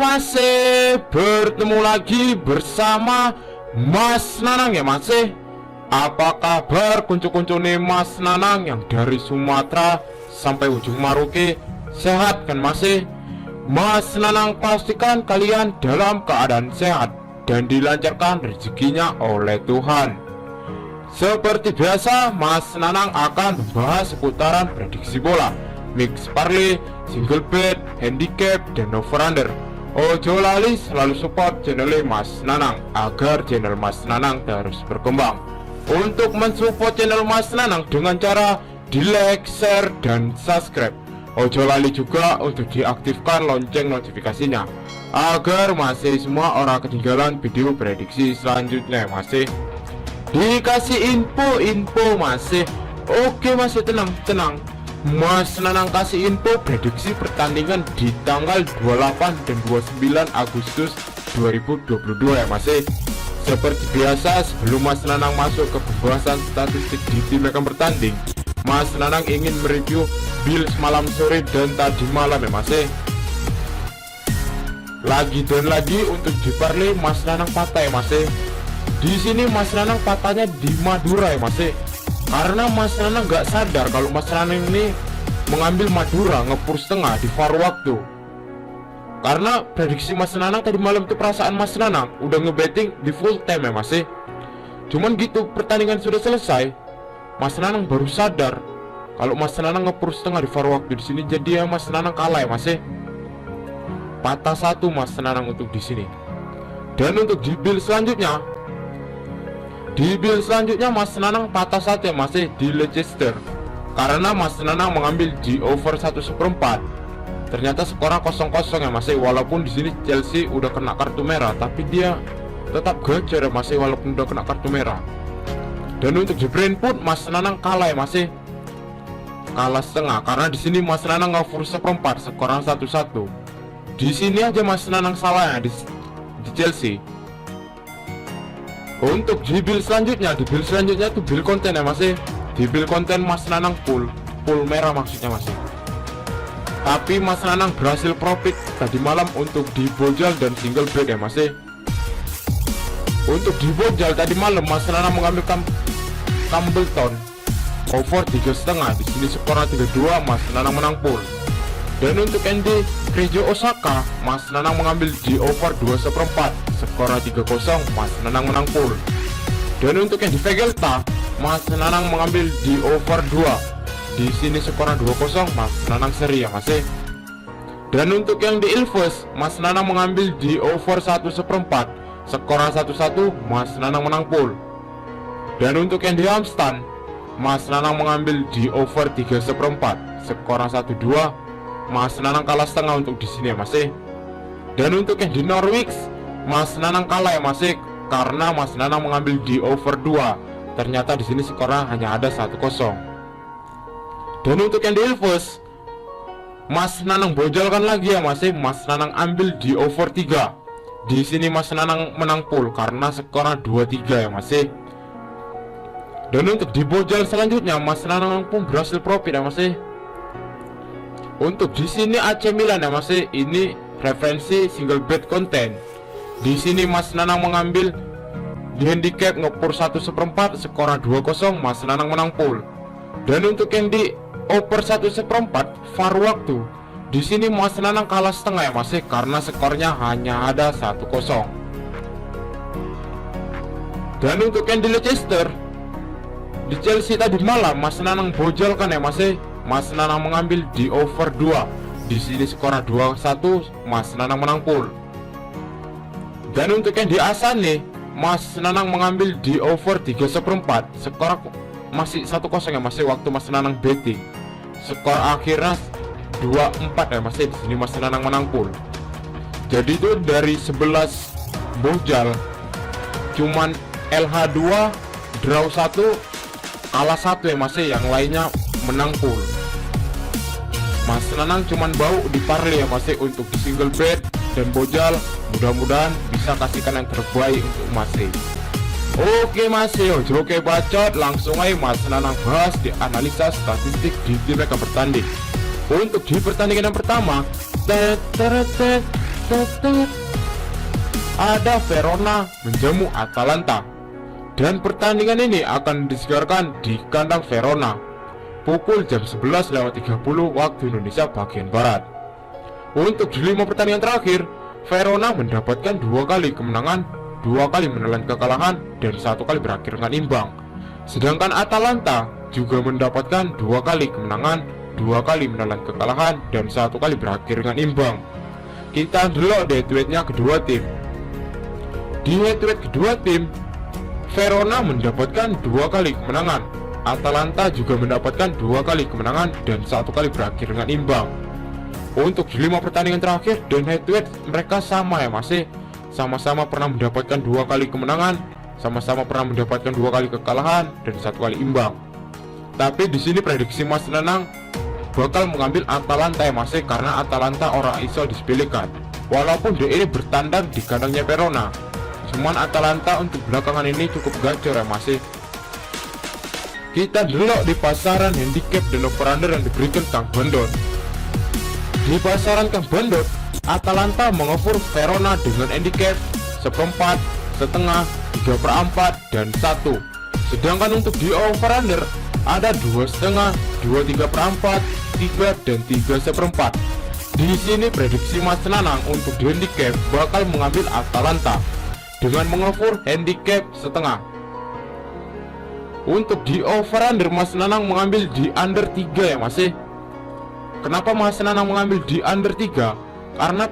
masih bertemu lagi bersama Mas Nanang ya masih. Apa kabar kuncu-kuncu nih Mas Nanang yang dari Sumatera sampai ujung Maroke? Sehat kan masih? Mas Nanang pastikan kalian dalam keadaan sehat dan dilancarkan rezekinya oleh Tuhan. Seperti biasa, Mas Nanang akan membahas seputaran prediksi bola, mix parlay, single bet, handicap, dan over-under. Ojo lali selalu support channel Mas Nanang agar channel Mas Nanang terus berkembang. Untuk mensupport channel Mas Nanang dengan cara di like, share, dan subscribe. Ojo lali juga untuk diaktifkan lonceng notifikasinya agar masih semua orang ketinggalan video prediksi selanjutnya masih. Dikasih info masih. Oke masih, tenang. Mas Nanang kasih info prediksi pertandingan di tanggal 28 dan 29 Agustus 2022 ya masih. Seperti biasa, sebelum Mas Nanang masuk ke pembahasan statistik di tim yang bertanding, Mas Nanang ingin mereview Bills malam sore dan tadi malam ya masih. Lagi dan lagi untuk di parlay Mas Nanang patah ya masih. Di sini Mas Nanang patahnya di Madura ya masih. Karena Mas Nanang nggak sadar kalau Mas Nanang ini mengambil Madura ngepur setengah di VAR waktu. Karena prediksi Mas Nanang tadi malam itu perasaan Mas Nanang udah ngebetting di full time ya masih. Cuman gitu pertandingan sudah selesai, Mas Nanang baru sadar kalau Mas Nanang ngepur setengah di VAR waktu di sini, jadi ya Mas Nanang kalah ya masih. Patah satu Mas Nanang untuk di sini. Dan untuk di bill selanjutnya, Mas Nanang patah satu ya masih di Leicester. Karena Mas Nanang mengambil di over 1/4. Ternyata skornya 0-0 ya masih. Walaupun di sini Chelsea udah kena kartu merah, tapi dia tetap gacor ya masih walaupun udah kena kartu merah. Dan untuk di Brentford Mas Nanang kalah ya masih. Kalah setengah karena di sini Mas Nanang over 1/4, skornya 1-1. Di sini aja Mas Nanang salah ya di Chelsea. Untuk di bill selanjutnya, itu bill konten ya masih. Di bill konten Mas Nanang full merah maksudnya masih. Tapi Mas Nanang berhasil profit tadi malam untuk di bojal dan single bet ya masih. Untuk di bojal tadi malam Mas Nanang mengambil Campbelltown over 3,5. Di sini skornya 3-2, Mas Nanang menang full. Dan untuk Andy Rejo Osaka, Mas Nanang mengambil di over 2/4, skornya 3-0, Mas Nanang menang full. Dan untuk yang di Vegelta, Mas Nanang mengambil di over 2. Di sini skornya 2-0, Mas Nanang seri ya masih. Dan untuk yang di Ilves, Mas Nanang mengambil di over 1/4, skornya 1-1, Mas Nanang menang full. Dan untuk yang di Amstan, Mas Nanang mengambil di over 3/4, skornya 1-2, Mas Nanang kalah setengah untuk di sini ya masih. Dan untuk yang di Norwich, Mas Nanang kalah ya masih karena Mas Nanang mengambil di over 2. Ternyata di sini skornya hanya ada 1-0. Dan untuk yang di Ilves, Mas Nanang bojalkan lagi ya masih. Mas Nanang ambil di over 3. Di sini Mas Nanang menang full karena skornya 2-3 ya masih. Dan untuk di bojal selanjutnya Mas Nanang pun berhasil profit ya masih. Untuk di sini AC Milan ya masih, ini referensi single bet konten. Di sini Mas Nanang mengambil di handicap ngepur 1/4, skornya 2-0, Mas Nanang menang full. Dan untuk yang di over 1/4 VAR waktu, di sini Mas Nanang kalah setengah ya masih karena skornya hanya ada 1-0. Dan untuk yang di Leicester, di Chelsea tadi malam Mas Nanang bojalkan ya masih. Mas Nanang mengambil di over 2. Di sini skornya 2-1, Mas Nanang menang full. Dan untuk yang di Asane, Mas Nanang mengambil di over 3/4, skor masih 1-0 ya masih waktu Mas Nanang betting. Skor akhirnya 2-4 ya masih. Di sini Mas Nanang menang full. Jadi itu dari 11 bojal cuman LH2 draw 1, kalah 1 ya masih, yang lainnya menang full. Mas Nanang cuman bau di parlay ya masih. Untuk di single bet dan bojal, mudah-mudahan bisa kasihkan yang terbaik untuk masih. Oke masih, oke bacot, langsung aja Mas Nanang bahas di analisa statistik di tim mereka bertanding. Untuk di pertandingan yang pertama, Ada Verona menjamu Atalanta, dan pertandingan ini akan disiarkan di kandang Verona pukul jam 11.30 waktu Indonesia bagian Barat. Untuk di 5 pertandingan terakhir, Verona mendapatkan 2 kali kemenangan, 2 kali menelan kekalahan, dan 1 kali berakhir dengan imbang. Sedangkan Atalanta juga mendapatkan 2 kali kemenangan, 2 kali menelan kekalahan, dan 1 kali berakhir dengan imbang. Kita delok deh tweetnya kedua tim. Di head-to-head kedua tim, Verona mendapatkan 2 kali kemenangan, Atalanta juga mendapatkan 2 kali kemenangan, dan 1 kali berakhir dengan imbang. Untuk di 5 pertandingan terakhir dan head-to-head mereka sama ya, masih sama-sama pernah mendapatkan 2 kali kemenangan, sama-sama pernah mendapatkan 2 kali kekalahan, dan 1 kali imbang. Tapi di sini prediksi Mas Nanang bakal mengambil Atalanta ya, masih karena Atalanta orang iso disepelekan. Walaupun dia ini bertandang di kandangnya Verona, cuman Atalanta untuk belakangan ini cukup gacor ya, masih. Kita delok di pasaran handicap dan over-under yang diberikan Kang Bandot. Di pasaran Kang Bandot, Atalanta mengoffer Verona dengan handicap 1/4, setengah, 3/4, dan 1. Sedangkan untuk di over-under ada 2,5, 2,3/4, 3, dan 3/4. Di sini prediksi Mas Nanang untuk di handicap bakal mengambil Atalanta dengan mengoffer handicap setengah. Untuk di over-under Mas Nanang mengambil di under 3 ya, masih. Kenapa Mas Nanang mengambil di under 3? Karena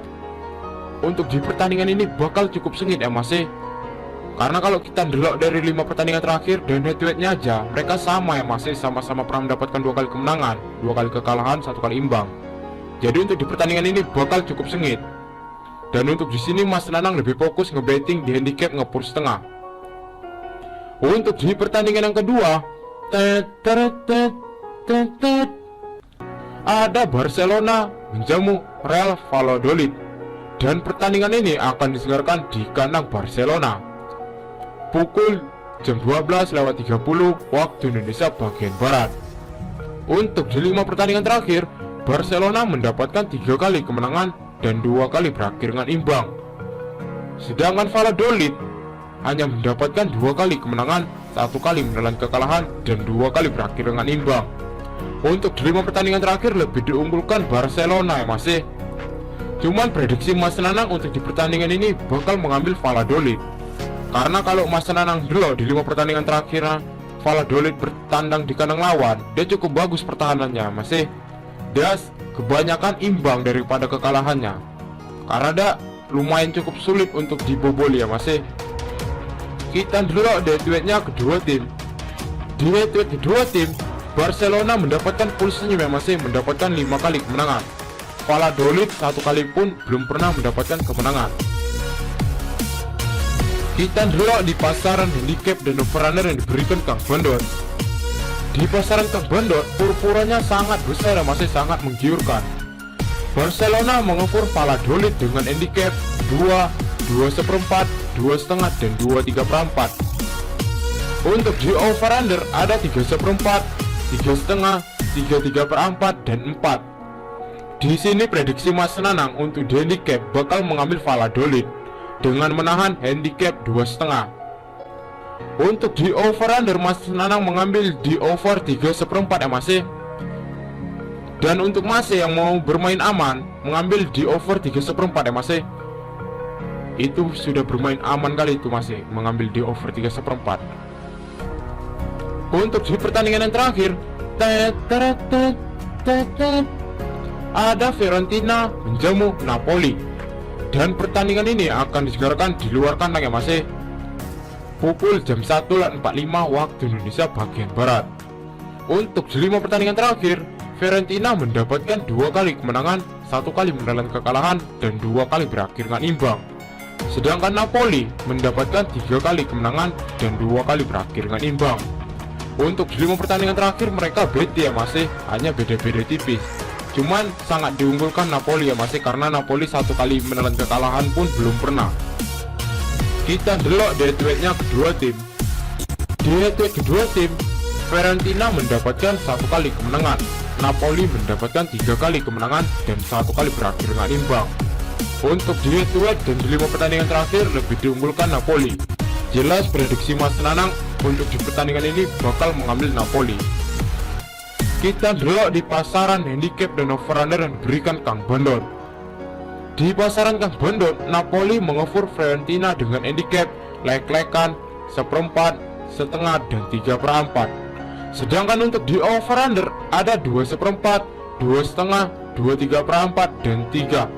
untuk di pertandingan ini bakal cukup sengit ya, masih. Karena kalau kita delok dari 5 pertandingan terakhir dan head-to-headnya aja, mereka sama ya, masih sama-sama pernah mendapatkan 2 kali kemenangan, 2 kali kekalahan, 1 kali imbang. Jadi untuk di pertandingan ini bakal cukup sengit. Dan untuk di sini Mas Nanang lebih fokus ngebetting di handicap ngepur setengah. Untuk di pertandingan yang kedua, ada Barcelona menjamu Real Valladolid, dan pertandingan ini akan diselenggarakan di kandang Barcelona pukul jam 12.30 waktu Indonesia bagian Barat. Untuk di 5 pertandingan terakhir, Barcelona mendapatkan 3 kali kemenangan dan 2 kali berakhir dengan imbang. Sedangkan Valladolid hanya mendapatkan 2 kali kemenangan, 1 kali menelan kekalahan, dan 2 kali berakhir dengan imbang. Untuk di 5 pertandingan terakhir lebih diunggulkan Barcelona ya, masih. Cuman prediksi Mas Nanang untuk di pertandingan ini bakal mengambil Valladolid. Karena kalau Mas Nanang dulu di 5 pertandingan terakhir Valladolid bertandang di kandang lawan, dia cukup bagus pertahanannya, masih. Dia kebanyakan imbang daripada kekalahannya, karena dia lumayan cukup sulit untuk dibobol ya, masih. Kita dulu di tweetnya kedua tim. Di tweet kedua tim, Barcelona mendapatkan full senyum ya, masih mendapatkan 5 kali kemenangan. Valladolid 1 kali pun belum pernah mendapatkan kemenangan. Kita dulu di pasaran handicap dan over-under yang diberikan Kang Bandot. Di pasaran Kang Bandot, purpuranya sangat besar dan masih sangat menggiurkan. Barcelona mengoffer Valladolid dengan handicap 2, 2/4, 2,5, dan 2,3/4. Untuk di over-under ada 3/4, 3,5, 3,3/4, dan 4. Di sini prediksi Mas Nanang untuk di handicap bakal mengambil Valladolid dengan menahan handicap 2,5. Untuk di over-under Mas Nanang mengambil di over 3/4 ya, masih. Dan untuk masih yang mau bermain aman mengambil di over 3/4 ya, masih. Itu sudah bermain aman kali itu, masih mengambil di over 3/4. Untuk di pertandingan yang terakhir, ada Fiorentina menjamu Napoli, dan pertandingan ini akan diselenggarakan di luar kandang ya, masih. Pukul jam 1.45 waktu Indonesia bagian Barat. Untuk di 5 pertandingan terakhir, Fiorentina mendapatkan 2 kali kemenangan, 1 kali menelan kekalahan, dan 2 kali berakhir dengan imbang. Sedangkan Napoli mendapatkan 3 kali kemenangan dan 2 kali berakhir dengan imbang. Untuk di 5 pertandingan terakhir mereka beda ya, masih hanya beda-beda tipis. Cuman sangat diunggulkan Napoli ya, masih karena Napoli 1 kali menelan kekalahan pun belum pernah. Kita delok dari tweetnya kedua tim. Di tweet kedua tim, Fiorentina mendapatkan 1 kali kemenangan, Napoli mendapatkan 3 kali kemenangan dan 1 kali berakhir dengan imbang. Untuk di head to head dan di 5 pertandingan terakhir lebih diunggulkan Napoli. Jelas prediksi Mas Nanang untuk di pertandingan ini bakal mengambil Napoli. Kita delok di pasaran handicap dan over-under yang diberikan Kang Bondon. Di pasaran Kang Bondon, Napoli mengoffer Fiorentina dengan handicap lek-lekan, seperempat, setengah, dan 3/4. Sedangkan untuk di over-under ada 2 seperempat, 2 setengah, 2 3/4, dan 3.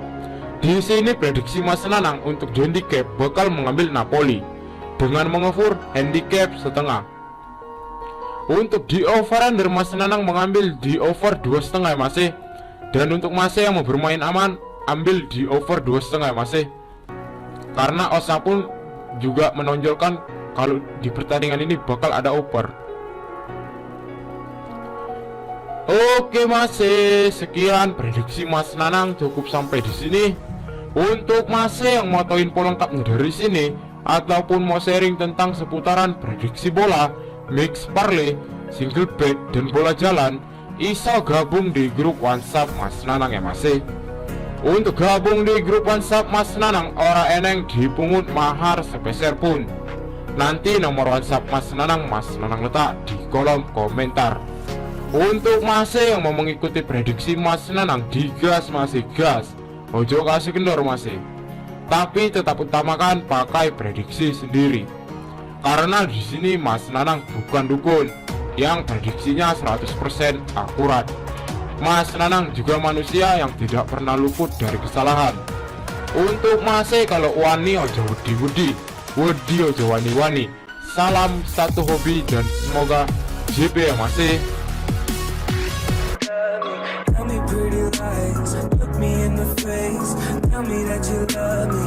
Di sini prediksi Mas Nanang untuk di handicap bakal mengambil Napoli dengan mengoffer handicap setengah. Untuk di over-under Mas Nanang mengambil di over 2,5 masih. Dan untuk masih yang mau bermain aman, ambil di over 2,5 masih. Karena Osa pun juga menonjolkan kalau di pertandingan ini bakal ada over. Oke masih, sekian prediksi Mas Nanang cukup sampai di sini. Untuk masih yang mau tahu info lengkapnya dari sini ataupun mau sharing tentang seputaran prediksi bola, mix parlay, single bet, dan bola jalan, iso gabung di grup WhatsApp Mas Nanang ya masih. Untuk gabung di grup WhatsApp Mas Nanang ora eneng dipungut mahar sepeser pun. Nanti nomor WhatsApp Mas Nanang letak di kolom komentar. Untuk masih yang mau mengikuti prediksi Mas Nanang, digas masih gas, ojo kasih kendor masih. Tapi tetap utamakan pakai prediksi sendiri. Karena di sini Mas Nanang bukan dukun yang prediksinya 100% akurat. Mas Nanang juga manusia yang tidak pernah luput dari kesalahan. Untuk masih kalau wani ojo wedi ojo wani. Salam satu hobi dan semoga JB ya masih. Tell me pretty lies, look me in the face. Tell me that you love me,